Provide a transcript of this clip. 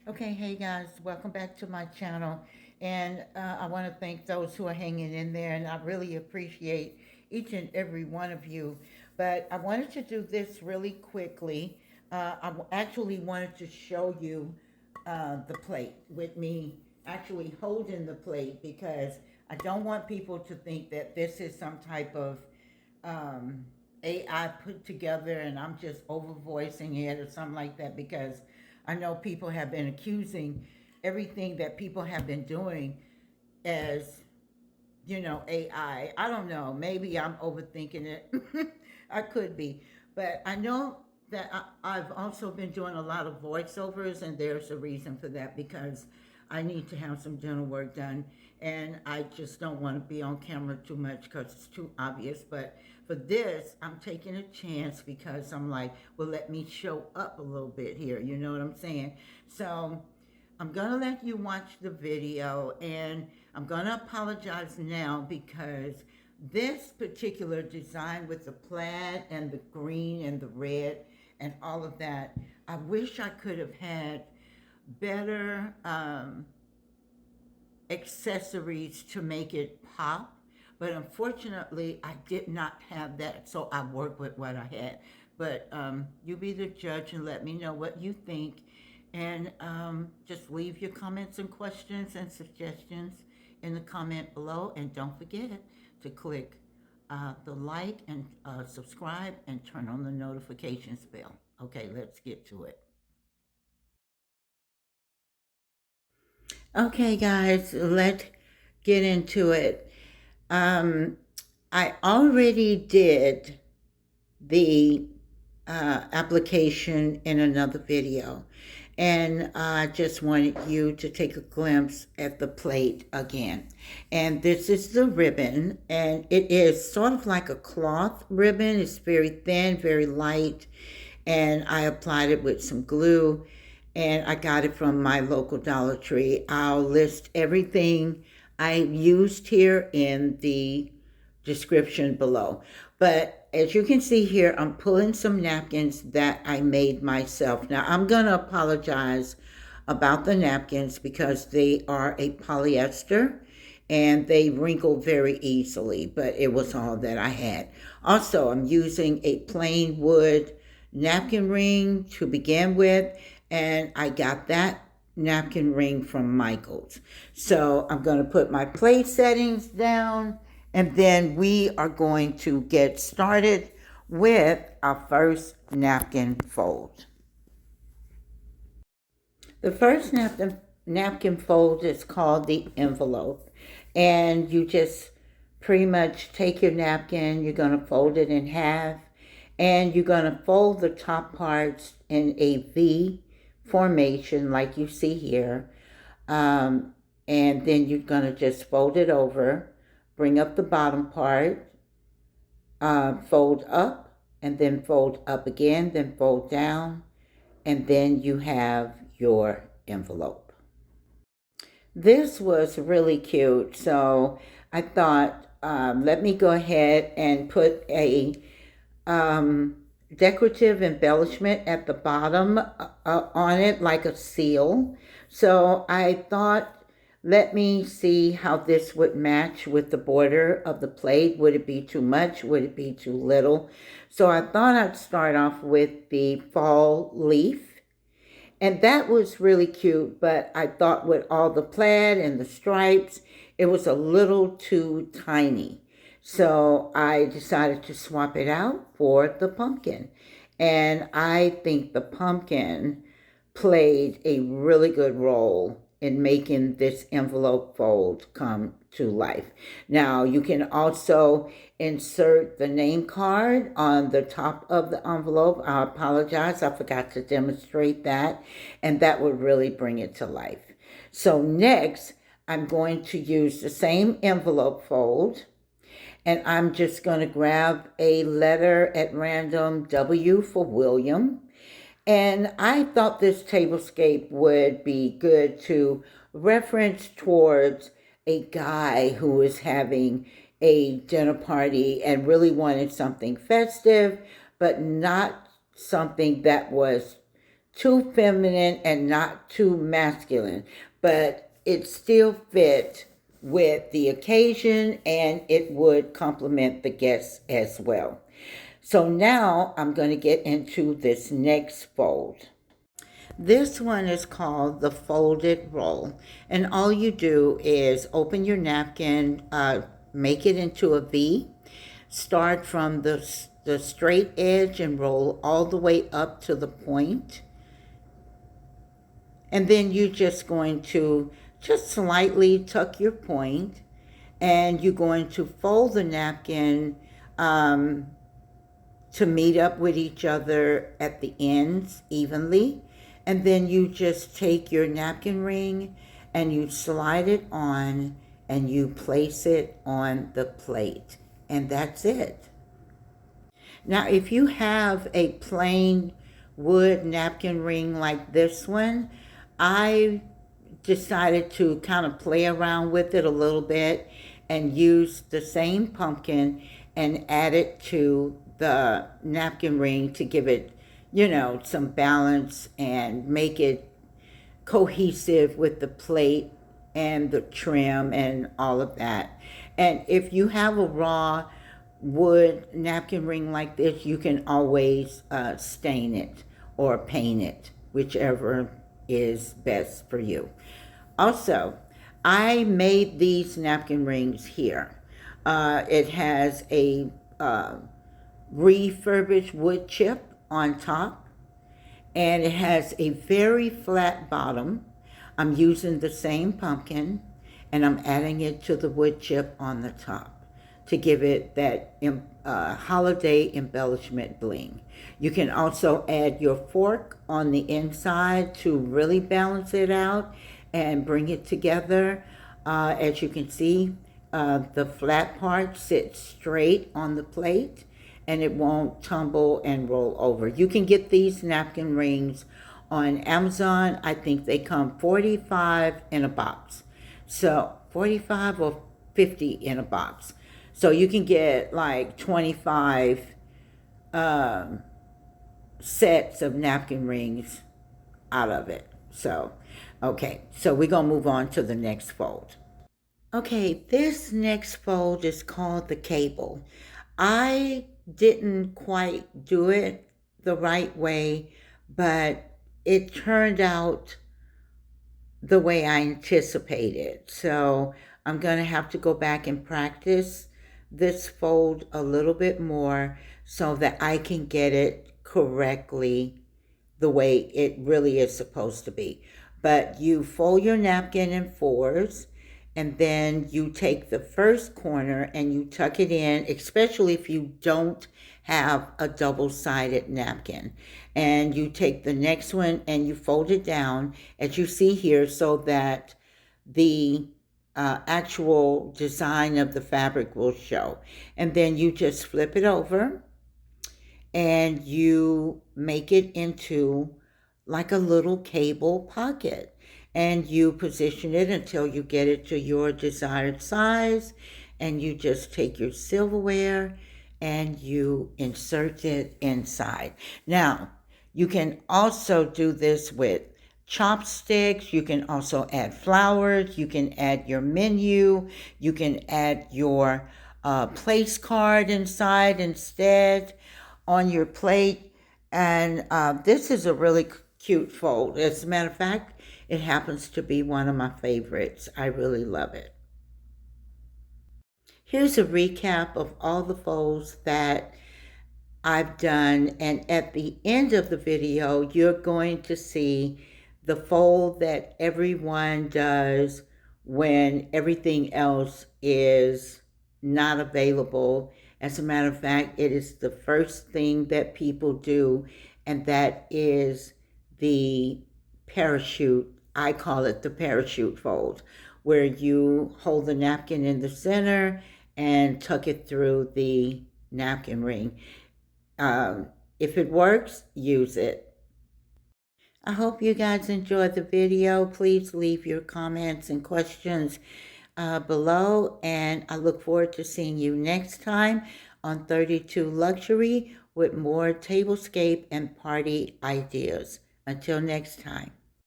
Okay, hey guys, welcome back to my channel. And I want to thank those who are hanging in there, and I really appreciate each and every one of you. But I wanted to do this really quickly. Actually wanted to show you the plate with me actually holding the plate because I don't want people to think that this is some type of um, AI put together and I'm just over voicing it or something like that, because I know people have been accusing everything that people have been doing as, AI. I don't know. Maybe I'm overthinking it. I could be. But I know that I've also been doing a lot of voiceovers, and there's a reason for that because I need to have some dental work done. And I just don't want to be on camera too much because it's too obvious. But for this, I'm taking a chance because I'm like, well, let me show up a little bit here. You know what I'm saying? So I'm going to let you watch the video, and I'm going to apologize now because this particular design with the plaid and the green and the red and all of that, I wish I could have had better accessories to make it pop. But unfortunately, I did not have that, so I worked with what I had. But you be the judge and let me know what you think. And just leave your comments and questions and suggestions in the comment below. And don't forget to click the like and subscribe and turn on the notifications bell. Okay, let's get to it. Okay, guys, let's get into it. Um, I already did the application in another video, and I just wanted you to take a glimpse at the plate again. And this is the ribbon, and it is sort of like a cloth ribbon. It's very thin, very light, and I applied it with some glue, and I got it from my local Dollar Tree. I'll list everything I used here in the description below. But as you can see here, I'm pulling some napkins that I made myself. Now, I'm going to apologize about the napkins because they are a polyester and they wrinkle very easily, but it was all that I had. Also, I'm using a plain wood napkin ring to begin with, and I got that napkin ring from Michael's. So I'm going to put my plate settings down, and then we are going to get started with our first napkin fold. The first napkin fold is called the envelope, and you just pretty much take your napkin, you're going to fold it in half, and you're going to fold the top parts in a V formation like you see here. And then you're going to just fold it over, bring up the bottom part, fold up, and then fold up again, then fold down, and then you have your envelope. This was really cute, so I thought, let me go ahead and put a decorative embellishment at the bottom on it, like a seal. So I thought, let me see how this would match with the border of the plate. Would it be too much? Would it be too little? So I thought I'd start off with the fall leaf. And that was really cute, but I thought with all the plaid and the stripes, it was a little too tiny. So I decided to swap it out for the pumpkin. And I think the pumpkin played a really good role in making this envelope fold come to life. Now, you can also insert the name card on the top of the envelope. I apologize, I forgot to demonstrate that, and that would really bring it to life. So next, I'm going to use the same envelope fold, and I'm just going to grab a letter at random, W for William. And I thought this tablescape would be good to reference towards a guy who was having a dinner party and really wanted something festive, but not something that was too feminine and not too masculine, but it still fit with the occasion and it would complement the guests as well. So now I'm going to get into this next fold. This one is called the folded roll. And all you do is open your napkin, make it into a V, start from the straight edge and roll all the way up to the point. And then you're just going to just slightly tuck your point, and you're going to fold the napkin to meet up with each other at the ends evenly. And then you just take your napkin ring and you slide it on and you place it on the plate. And that's it. Now, if you have a plain wood napkin ring like this one, I decided to kind of play around with it a little bit and use the same pumpkin and add it to the napkin ring to give it, some balance and make it cohesive with the plate and the trim and all of that. And if you have a raw wood napkin ring like this, you can always stain it or paint it, whichever is best for you. Also, I made these napkin rings here. It has a refurbished wood chip on top, and it has a very flat bottom. I'm using the same pumpkin, and I'm adding it to the wood chip on the top to give it that holiday embellishment bling. You can also add your fork on the inside to really balance it out and bring it together. As you can see, the flat part sits straight on the plate and it won't tumble and roll over. You can get these napkin rings on Amazon. I think they come 45 in a box. So 45 or 50 in a box. So you can get like 25 sets of napkin rings out of it. So, okay, so we're going to move on to the next fold. Okay, this next fold is called the cable. I didn't quite do it the right way, but it turned out the way I anticipated. So I'm going to have to go back and practice this fold a little bit more so that I can get it correctly the way it really is supposed to be. But you fold your napkin in fours, and then you take the first corner and you tuck it in, especially if you don't have a double-sided napkin. And you take the next one and you fold it down, as you see here, so that the actual design of the fabric will show. And then you just flip it over and you make it into like a little cable pocket. And you position it until you get it to your desired size. And you just take your silverware and you insert it inside. Now, you can also do this with chopsticks. You can also add flowers. You can add your menu. You can add your place card inside instead on your plate. And this is a really cute fold. As a matter of fact, it happens to be one of my favorites. I really love it. Here's a recap of all the folds that I've done, and at the end of the video you're going to see the fold that everyone does when everything else is not available. As a matter of fact, it is the first thing that people do, and that is the parachute. I call it the parachute fold, where you hold the napkin in the center and tuck it through the napkin ring. If it works, use it. I hope you guys enjoyed the video. Please leave your comments and questions below, and I look forward to seeing you next time on 32 Luxury with more tablescape and party ideas. Until next time.